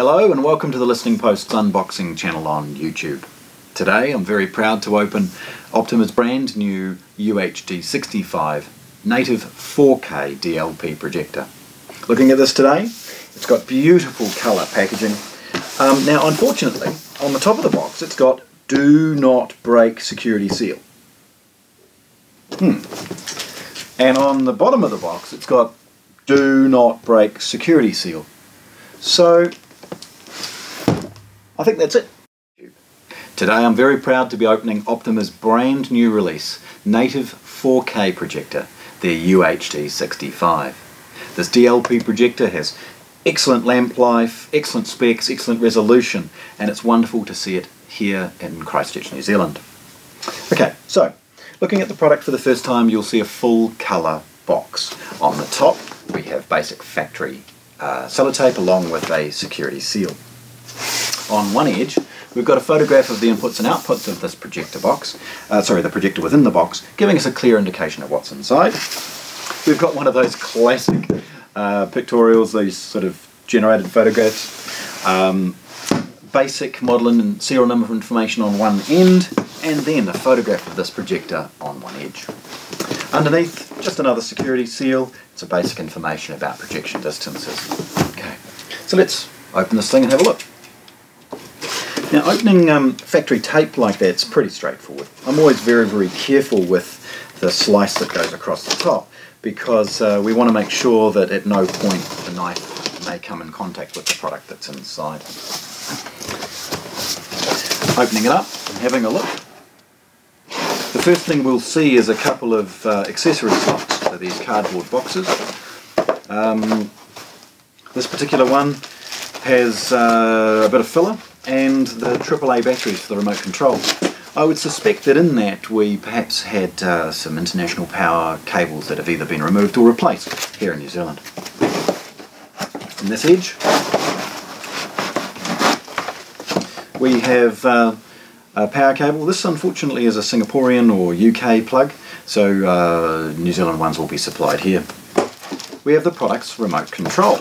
Hello and welcome to the Listening Post's unboxing channel on YouTube. Today I'm very proud to open Optoma's brand new UHD65 native 4K DLP projector. Looking at this today, it's got beautiful colour packaging. Now unfortunately, on the top of the box it's got "Do Not Break" security seal. And on the bottom of the box it's got "Do Not Break" security seal. So I think that's it. Today I'm very proud to be opening Optoma's brand new release, native 4K projector, the UHD65. This DLP projector has excellent lamp life, excellent specs, excellent resolution, and it's wonderful to see it here in Christchurch, New Zealand. Okay, so looking at the product for the first time, you'll see a full colour box. On the top we have basic factory sellotape along with a security seal. On one edge we've got a photograph of the inputs and outputs of this projector box, the projector within the box, giving us a clear indication of what's inside. We've got one of those classic pictorials, these sort of generated photographs, basic model and serial number information on one end, and then a photograph of this projector on one edge. Underneath, just another security seal. It's a basic information about projection distances. Okay, so let's open this thing and have a look. Now opening factory tape like that's pretty straightforward. I'm always very careful with the slice that goes across the top because we want to make sure that at no point the knife may come in contact with the product that's inside. Opening it up and having a look. The first thing we'll see is a couple of accessory slots, so these cardboard boxes. This particular one has a bit of filler and the AAA batteries for the remote control. I would suspect that in that we perhaps had some international power cables that have either been removed or replaced here in New Zealand. On this edge we have a power cable. This unfortunately is a Singaporean or UK plug, so New Zealand ones will be supplied here. We have the product's remote control.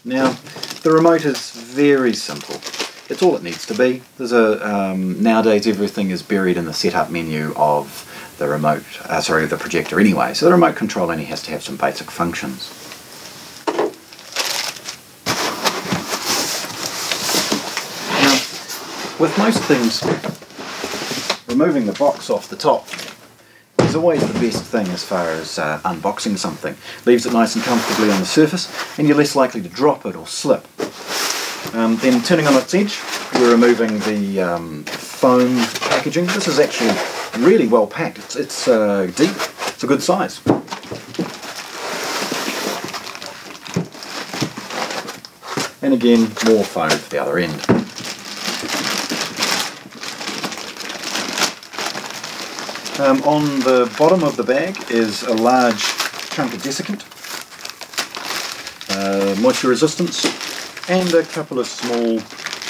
Now the remote is very simple. It's all it needs to be. There's a nowadays everything is buried in the setup menu of the the projector anyway, so the remote control only has to have some basic functions. Now, with most things, removing the box off the top is always the best thing as far as unboxing something. Leaves it nice and comfortably on the surface, and you're less likely to drop it or slip. Then turning on its edge, we're removing the foam packaging. This is actually really well packed. It's deep. It's a good size. And again, more foam for the other end. On the bottom of the bag is a large chunk of desiccant, moisture resistance, and a couple of small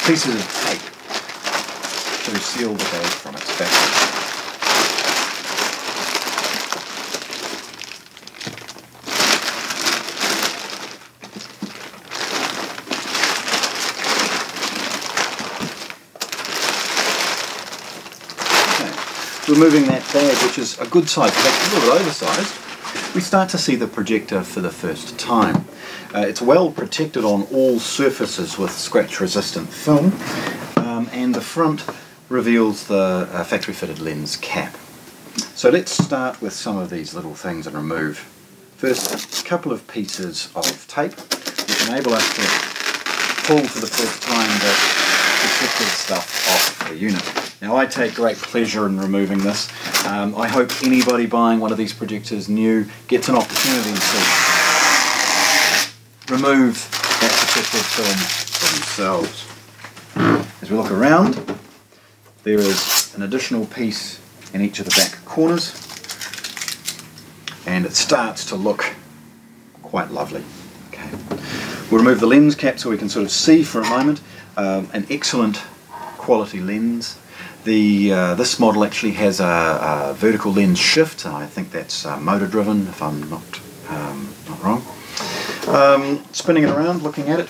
pieces of tape to seal the bag from its back. Okay. Removing that bag, which is a good size bag, a little bit oversized, we start to see the projector for the first time. It's well protected on all surfaces with scratch resistant film, and the front reveals the factory fitted lens cap. So let's start with some of these little things and remove. First, a couple of pieces of tape which enable us to pull for the first time the protective stuff off the unit. Now I take great pleasure in removing this. I hope anybody buying one of these projectors new gets an opportunity to remove that protective film for themselves. As we look around, there is an additional piece in each of the back corners, and it starts to look quite lovely. Okay. We'll remove the lens cap so we can sort of see for a moment. An excellent quality lens. This model actually has a vertical lens shift. I think that's motor driven, if I'm not wrong. Spinning it around, looking at it,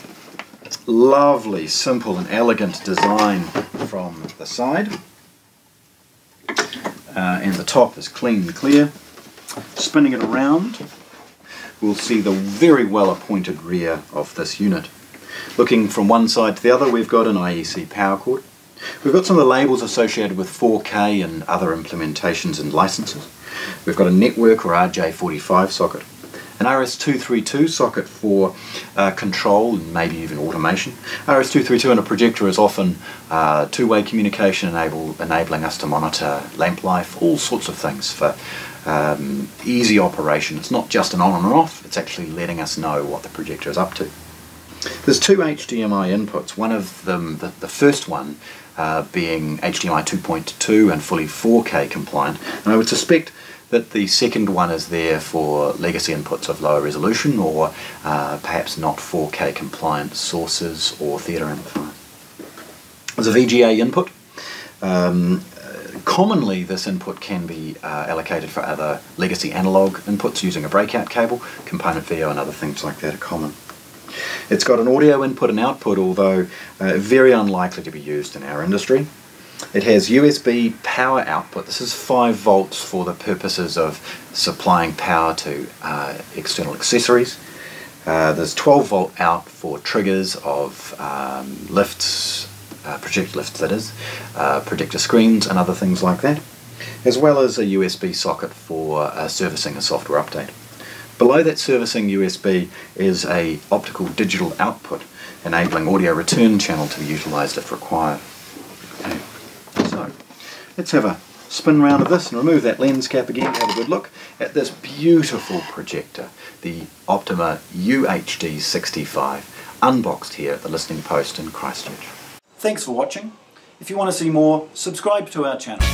Lovely, simple and elegant design from the side. And the top is clean and clear. Spinning it around, we'll see the very well appointed rear of this unit. Looking from one side to the other, we've got an IEC power cord. We've got some of the labels associated with 4K and other implementations and licenses. We've got a network or RJ45 socket, an RS232 socket for control and maybe even automation. RS232 and a projector is often two-way communication, enabling us to monitor lamp life, all sorts of things for easy operation. It's not just an on and off, it's actually letting us know what the projector is up to. There's two HDMI inputs, one of them, the first one, being HDMI 2.2 and fully 4K compliant, and I would suspect that the second one is there for legacy inputs of lower resolution or perhaps not 4K compliant sources or theatre amplifiers. There's a VGA input. Commonly this input can be allocated for other legacy analog inputs using a breakout cable. Component video and other things like that are common. It's got an audio input and output, although very unlikely to be used in our industry. It has USB power output. This is 5 volts for the purposes of supplying power to external accessories. There's 12 volt out for triggers of lifts, projector lifts that is, projector screens and other things like that, as well as a USB socket for servicing a software update. Below that servicing USB is a optical digital output, enabling audio return channel to be utilised if required. Okay. So, let's have a spin round of this and remove that lens cap again to have a good look at this beautiful projector, the Optoma UHD65, unboxed here at the Listening Post in Christchurch. Thanks for watching. If you want to see more, subscribe to our channel.